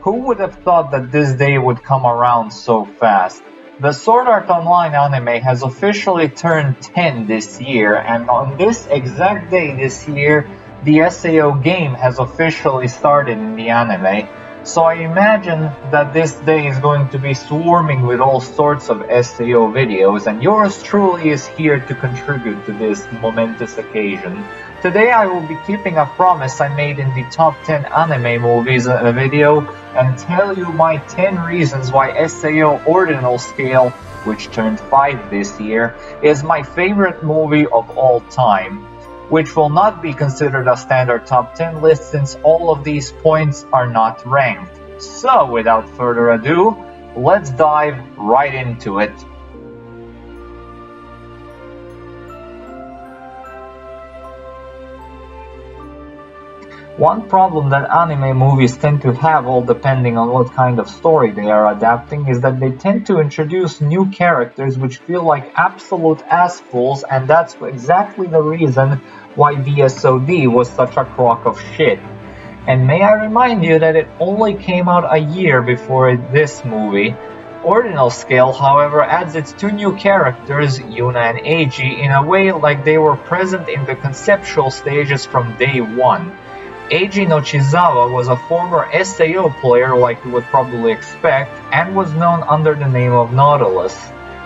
Who would have thought that this day would come around so fast? The Sword Art Online anime has officially turned 10 this year, and on this exact day this year, the SAO game has officially started in the anime. So I imagine that this day is going to be swarming with all sorts of SAO videos, and yours truly is here to contribute to this momentous occasion. Today I will be keeping a promise I made in the top 10 anime movies video and tell you my 10 reasons why SAO Ordinal Scale, which turned 5 this year, is my favorite movie of all time, which will not be considered a standard top 10 list since all of these points are not ranked. So without further ado, let's dive right into it. One problem that anime movies tend to have, all depending on what kind of story they are adapting, is that they tend to introduce new characters which feel like absolute assholes, and that's exactly the reason why VSOD was such a crock of shit. And may I remind you that it only came out a year before this movie. Ordinal Scale, however, adds its two new characters, Yuna and Eiji, in a way like they were present in the conceptual stages from day one. Eiji no Chizawa was a former SAO player like you would probably expect, and was known under the name of Nautilus.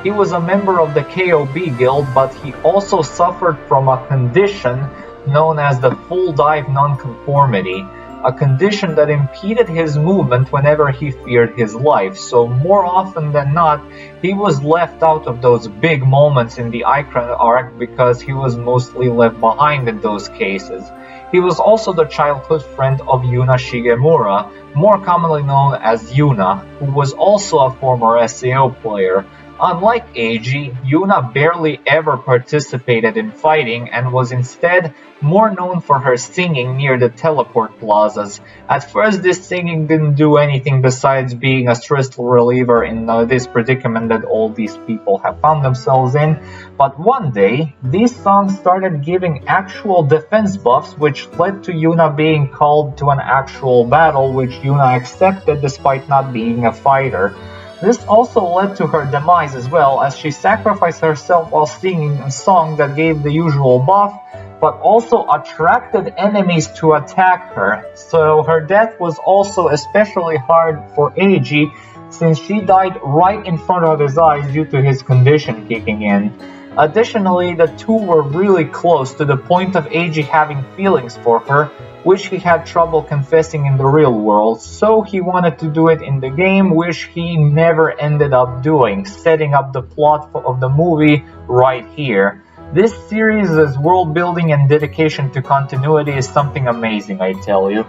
He was a member of the KOB guild, but he also suffered from a condition known as the full dive nonconformity, a condition that impeded his movement whenever he feared his life, so more often than not, he was left out of those big moments in the Icon arc because he was mostly left behind in those cases. He was also the childhood friend of Yuna Shigemura, more commonly known as Yuna, who was also a former SAO player. Unlike Eiji, Yuna barely ever participated in fighting and was instead more known for her singing near the teleport plazas. At first, this singing didn't do anything besides being a stressful reliever in this predicament that all these people have found themselves in, but one day, these songs started giving actual defense buffs, which led to Yuna being called to an actual battle, which Yuna accepted despite not being a fighter. This also led to her demise as well, as she sacrificed herself while singing a song that gave the usual buff, but also attracted enemies to attack her. So her death was also especially hard for Eiji, since she died right in front of his eyes due to his condition kicking in. Additionally, the two were really close to the point of Eiji having feelings for her, which he had trouble confessing in the real world, so he wanted to do it in the game, which he never ended up doing, setting up the plot of the movie right here. This series' world building and dedication to continuity is something amazing, I tell you.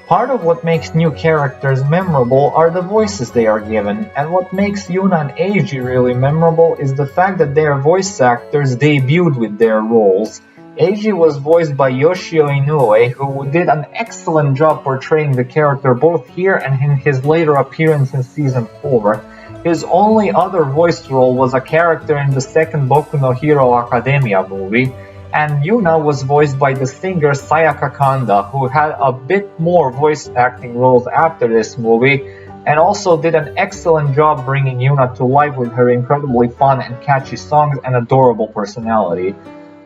Part of what makes new characters memorable are the voices they are given, and what makes Yuna and Eiji really memorable is the fact that their voice actors debuted with their roles. Eiji was voiced by Yoshio Inoue, who did an excellent job portraying the character both here and in his later appearance in Season 4. His only other voice role was a character in the second Boku no Hero Academia movie, and Yuna was voiced by the singer Sayaka Kanda, who had a bit more voice acting roles after this movie, and also did an excellent job bringing Yuna to life with her incredibly fun and catchy songs and adorable personality.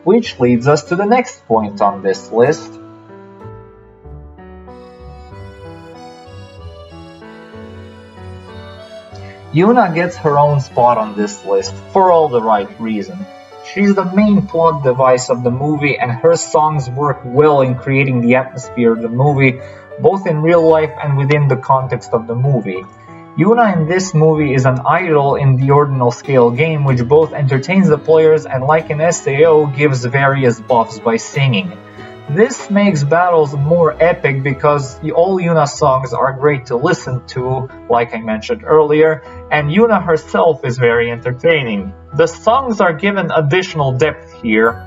Which leads us to the next point on this list. Yuna gets her own spot on this list, for all the right reasons. She's the main plot device of the movie, and her songs work well in creating the atmosphere of the movie, both in real life and within the context of the movie. Yuna in this movie is an idol in the Ordinal Scale game, which both entertains the players and, like in SAO, gives various buffs by singing. This makes battles more epic because all Yuna songs are great to listen to, like I mentioned earlier, and Yuna herself is very entertaining. The songs are given additional depth here,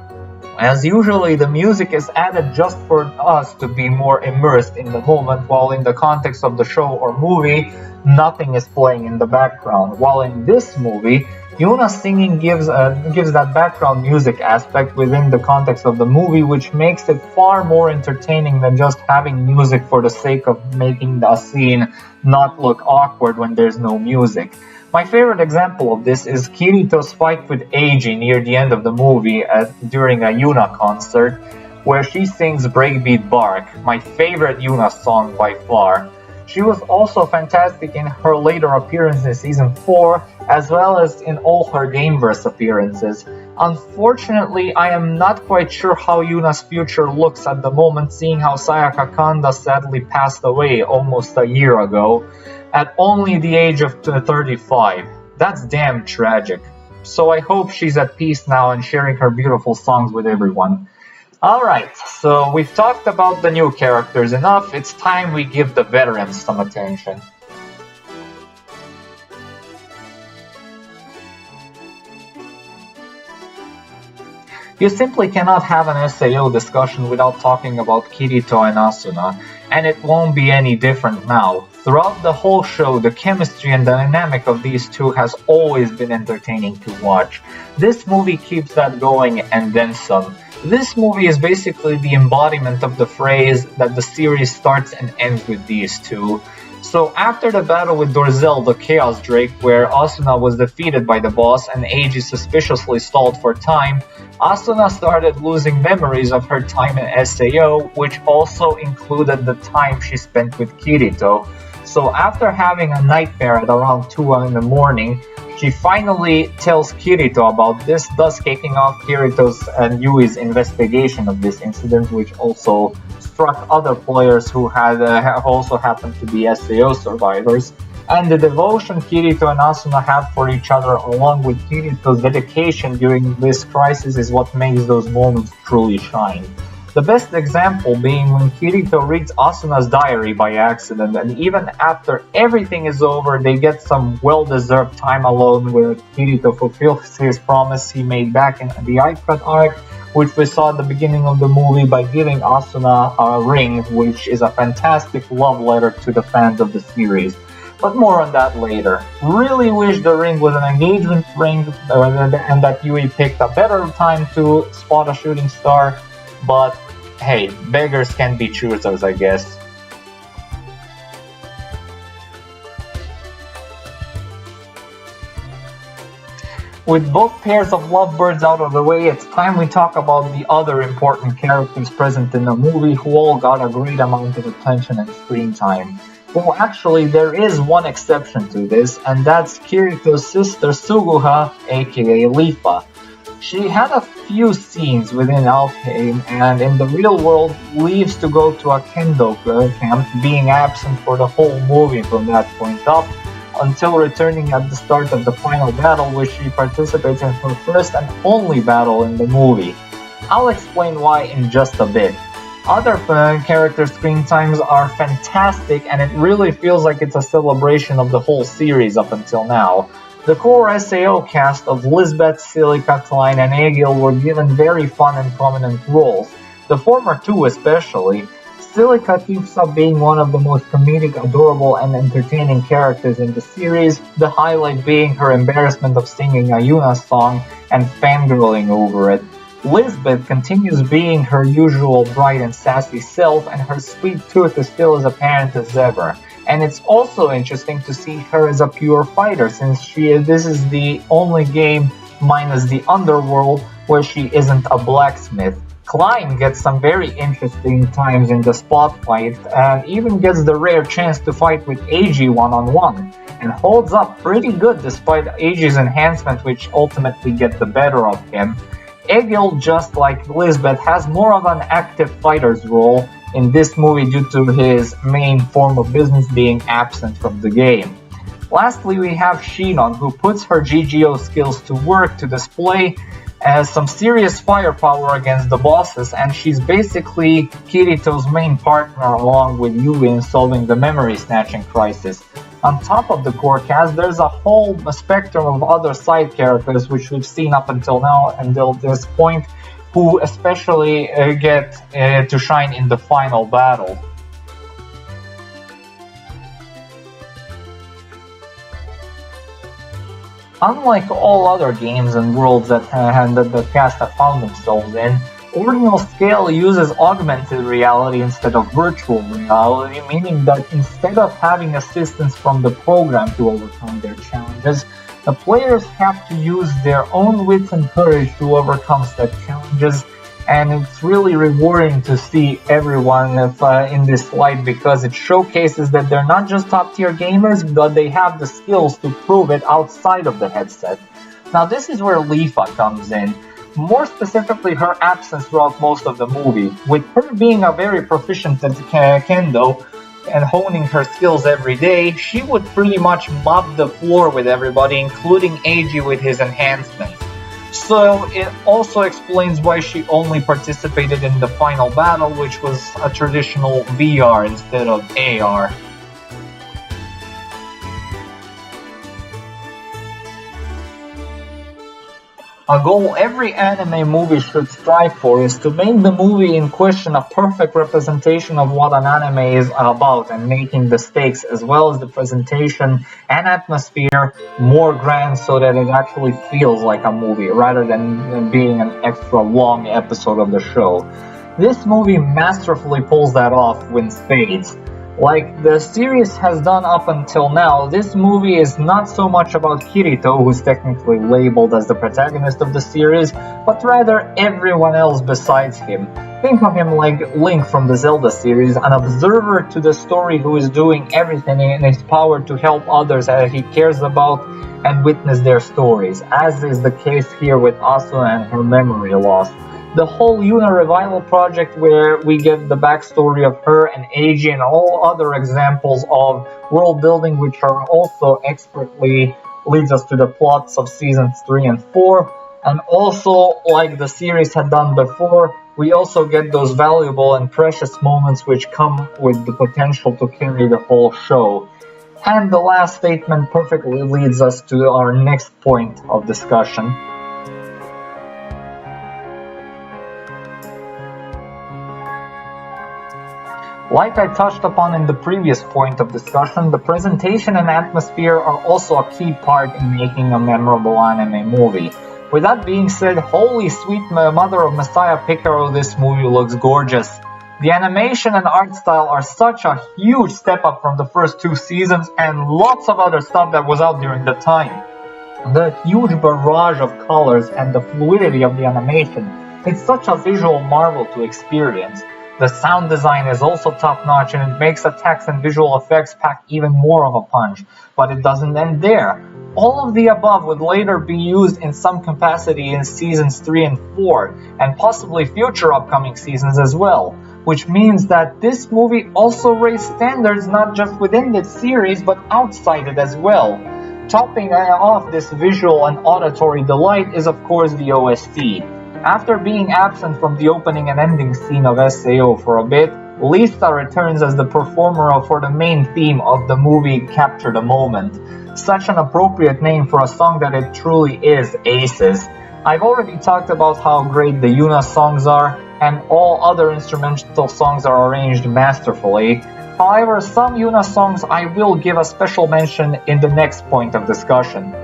as usually the music is added just for us to be more immersed in the moment, while in the context of the show or movie, nothing is playing in the background. While in this movie, Yuna's singing gives that background music aspect within the context of the movie, which makes it far more entertaining than just having music for the sake of making the scene not look awkward when there's no music. My favorite example of this is Kirito's fight with Eiji near the end of the movie during a Yuna concert, where she sings Breakbeat Bark, my favorite Yuna song by far. She was also fantastic in her later appearance in season 4, as well as in all her Gameverse appearances. Unfortunately, I am not quite sure how Yuna's future looks at the moment, seeing how Sayaka Kanda sadly passed away almost a year ago, at only the age of 35. That's damn tragic. So I hope she's at peace now and sharing her beautiful songs with everyone. Alright, so we've talked about the new characters enough, it's time we give the veterans some attention. You simply cannot have an SAO discussion without talking about Kirito and Asuna, and it won't be any different now. Throughout the whole show, the chemistry and dynamic of these two has always been entertaining to watch. This movie keeps that going and then some. This movie is basically the embodiment of the phrase that the series starts and ends with these two. So after the battle with Dorzel, the Chaos Drake, where Asuna was defeated by the boss and Eiji suspiciously stalled for time, Asuna started losing memories of her time in SAO, which also included the time she spent with Kirito. So after having a nightmare at around 2 in the morning, she finally tells Kirito about this, thus kicking off Kirito's and Yui's investigation of this incident, which also struck other players who had also happened to be SAO survivors. And the devotion Kirito and Asuna have for each other, along with Kirito's dedication during this crisis, is what makes those moments truly shine. The best example being when Kirito reads Asuna's diary by accident, and even after everything is over, they get some well-deserved time alone where Kirito fulfills his promise he made back in the iCut arc, which we saw at the beginning of the movie, by giving Asuna a ring, which is a fantastic love letter to the fans of the series. But more on that later. Really wish the ring was an engagement ring and that Yui picked a better time to spot a shooting star, but hey, beggars can be choosers, I guess. With both pairs of lovebirds out of the way, it's time we talk about the other important characters present in the movie who all got a great amount of attention and screen time. Well, actually, there is one exception to this, and that's Kirito's sister Suguha, aka Lifa. She had a few scenes within Alfheim, and in the real world leaves to go to a kendo camp, being absent for the whole movie from that point up, until returning at the start of the final battle, where she participates in her first and only battle in the movie. I'll explain why in just a bit. Other character screen times are fantastic, and it really feels like it's a celebration of the whole series up until now. The core SAO cast of Lisbeth, Silica, Klein, and Egil were given very fun and prominent roles, the former two especially. Silica keeps up being one of the most comedic, adorable, and entertaining characters in the series, the highlight being her embarrassment of singing a Yuna song and fangirling over it. Lisbeth continues being her usual bright and sassy self, and her sweet tooth is still as apparent as ever. And it's also interesting to see her as a pure fighter, since this is the only game minus the underworld where she isn't a blacksmith. Klein gets some very interesting times in the spotlight, and even gets the rare chance to fight with Eiji one-on-one, and holds up pretty good despite Eiji's enhancement, which ultimately get the better of him. Egil, just like Lisbeth, has more of an active fighter's role in this movie due to his main form of business being absent from the game. Lastly, we have Shinon, who puts her GGO skills to work to display some serious firepower against the bosses, and she's basically Kirito's main partner along with Yui in solving the memory snatching crisis. On top of the core cast, there's a whole spectrum of other side characters which we've seen up until now, until this point, who especially get to shine in the final battle. Unlike all other games and worlds that the cast have found themselves in, Ordinal Scale uses augmented reality instead of virtual reality, meaning that instead of having assistance from the program to overcome their challenges, the players have to use their own wits and courage to overcome such challenges, and it's really rewarding to see everyone in this light because it showcases that they're not just top-tier gamers, but they have the skills to prove it outside of the headset. Now this is where Leafa comes in. More specifically, her absence throughout most of the movie. With her being a very proficient at kendo and honing her skills every day, she would pretty much mop the floor with everybody, including Eiji with his enhancements. So it also explains why she only participated in the final battle, which was a traditional VR instead of AR. A goal every anime movie should strive for is to make the movie in question a perfect representation of what an anime is about, and making the stakes as well as the presentation and atmosphere more grand so that it actually feels like a movie rather than being an extra long episode of the show. This movie masterfully pulls that off with spades. Like the series has done up until now, this movie is not so much about Kirito, who's technically labeled as the protagonist of the series, but rather everyone else besides him. Think of him like Link from the Zelda series, an observer to the story who is doing everything in his power to help others that he cares about and witness their stories, as is the case here with Asuna and her memory loss. The whole Yuna revival project, where we get the backstory of her and Eiji and all other examples of world building which are also expertly leads us to the plots of seasons 3 and 4. And also, like the series had done before, we also get those valuable and precious moments which come with the potential to carry the whole show. And the last statement perfectly leads us to our next point of discussion. Like I touched upon in the previous point of discussion, the presentation and atmosphere are also a key part in making a memorable anime movie. With that being said, holy sweet mother of Messiah Picaro, this movie looks gorgeous. The animation and art style are such a huge step up from the first 2 seasons and lots of other stuff that was out during the time. The huge barrage of colors and the fluidity of the animation, it's such a visual marvel to experience. The sound design is also top-notch, and it makes attacks and visual effects pack even more of a punch. But it doesn't end there. All of the above would later be used in some capacity in seasons 3 and 4, and possibly future upcoming seasons as well. Which means that this movie also raised standards not just within the series, but outside it as well. Topping off this visual and auditory delight is of course the OST. After being absent from the opening and ending scene of SAO for a bit, Lisa returns as the performer for the main theme of the movie Capture the Moment. Such an appropriate name for a song that it truly is Aces. I've already talked about how great the Yuna songs are, and all other instrumental songs are arranged masterfully. However, some Yuna songs I will give a special mention in the next point of discussion.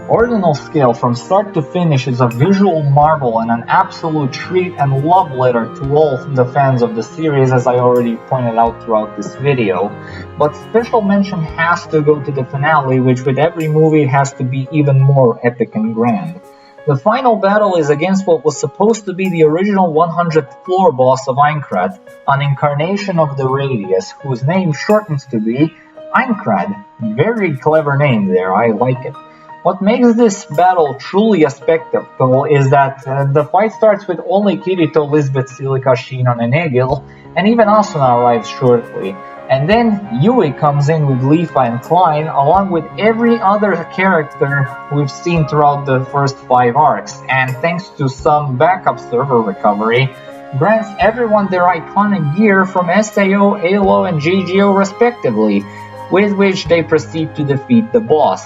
Ordinal Scale from start to finish is a visual marvel and an absolute treat and love letter to all the fans of the series, as I already pointed out throughout this video. But special mention has to go to the finale, which with every movie has to be even more epic and grand. The final battle is against what was supposed to be the original 100th floor boss of Aincrad, an incarnation of the Radius, whose name shortens to be Aincrad. Very clever name there, I like it. What makes this battle truly a spectacle is that the fight starts with only Kirito, Lisbeth, Silica, Shinon, and Egil, and even Asuna arrives shortly. And then Yui comes in with Leafa and Klein, along with every other character we've seen throughout the first 5 arcs, and thanks to some backup server recovery, grants everyone their iconic gear from SAO, ALO, and GGO respectively, with which they proceed to defeat the boss.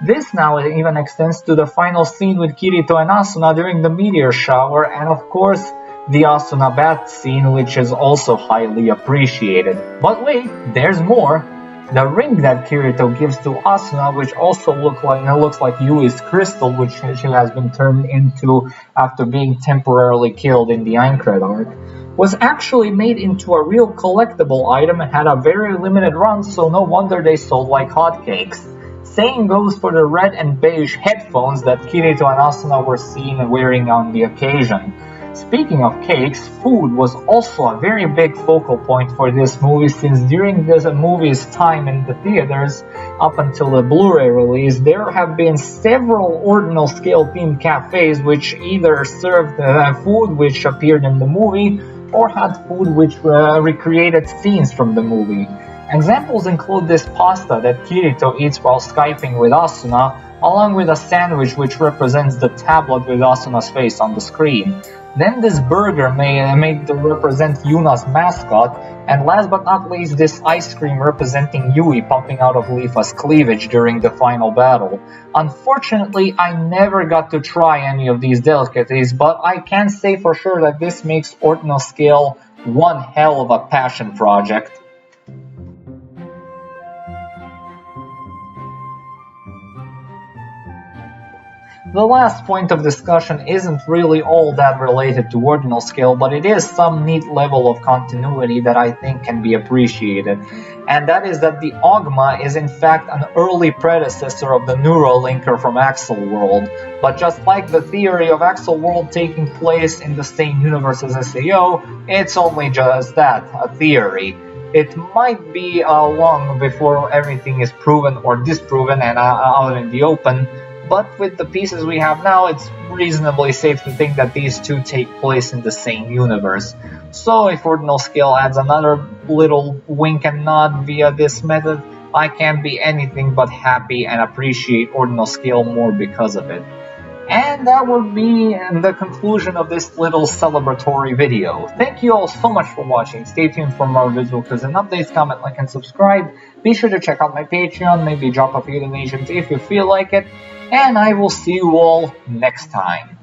This now even extends to the final scene with Kirito and Asuna during the meteor shower, and of course, the Asuna bath scene, which is also highly appreciated. But wait, there's more! The ring that Kirito gives to Asuna, which also looks like Yui's crystal, which she has been turned into after being temporarily killed in the Aincrad arc, was actually made into a real collectible item and had a very limited run, so no wonder they sold like hotcakes. Same goes for the red and beige headphones that Kirito and Asuna were seen wearing on the occasion. Speaking of cakes, food was also a very big focal point for this movie, since during this movie's time in the theaters, up until the Blu-ray release, there have been several Ordinal Scale themed cafes which either served food which appeared in the movie, or had food which recreated scenes from the movie. Examples include this pasta that Kirito eats while Skyping with Asuna, along with a sandwich which represents the tablet with Asuna's face on the screen. Then this burger made to represent Yuna's mascot, and last but not least this ice cream representing Yui pumping out of Leafa's cleavage during the final battle. Unfortunately, I never got to try any of these delicacies, but I can say for sure that this makes Ordinal Scale one hell of a passion project. The last point of discussion isn't really all that related to Ordinal Scale, but it is some neat level of continuity that I think can be appreciated. And that is that the Ogma is in fact an early predecessor of the Neurolinker from Axel World. But just like the theory of Axel World taking place in the same universe as SAO, it's only just that, a theory. It might be long before everything is proven or disproven and out in the open, but with the pieces we have now, it's reasonably safe to think that these two take place in the same universe. So if Ordinal Scale adds another little wink and nod via this method, I can't be anything but happy and appreciate Ordinal Scale more because of it. And that would be the conclusion of this little celebratory video. Thank you all so much for watching. Stay tuned for more visual quiz and updates. Comment, like, and subscribe. Be sure to check out my Patreon. Maybe drop a few donations if you feel like it. And I will see you all next time.